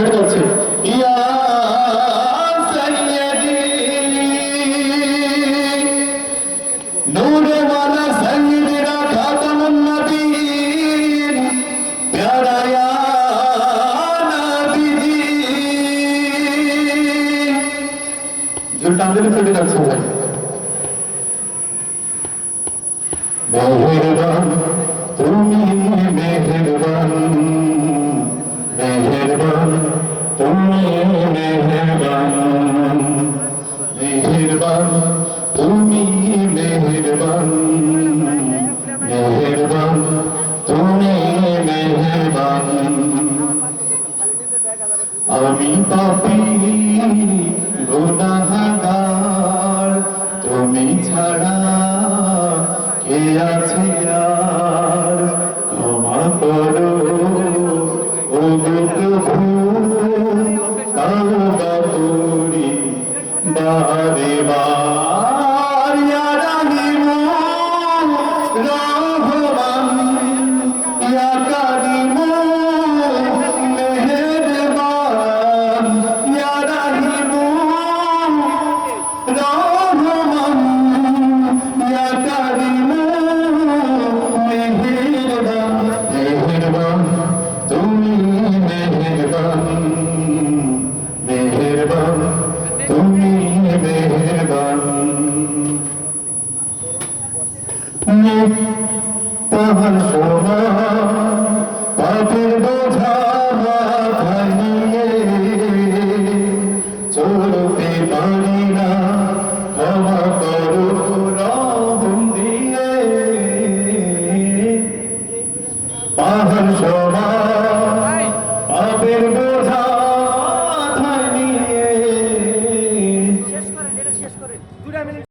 ছেড়ে যাচ্ছে ইয়া সাইয়্যিদি নূরে ওয়ালা সাইয়্যিদিনা খাতামুন নবিয়্যিন প্যারা ইয়া নবীজি জোরটা দিলে ছেড়ে যাচ্ছে ভাই মেহেরবান তুমি মেহেরবান মেহেরবান তুমি মেহেরবান মেহেরবান তুমি মেহেরবান মেহেরবান তুমি মেহেরবান আমি পাপী গুনাহগার তুমি ছাড়া কে আছে আর ক্ষমা করো ও গো প্রভু তওবা করি বারে বার ইয়া রাহিমু রহমান ইয়া কারিমু মেহেরবান ইয়া রাহিমু রহমান ইয়া কারিমু মেহেরবান মেহেরবান তুমি মেহেরবান মেহেরবান তুমি মেহেরবান পাহাড় সমান পাপের বোঝা মাথায় নিয়ে চলতে পারি না ক্ষমা করো রহম দিয়ে পাহাড় সমান পাপের বোঝা মাথায় নিয়ে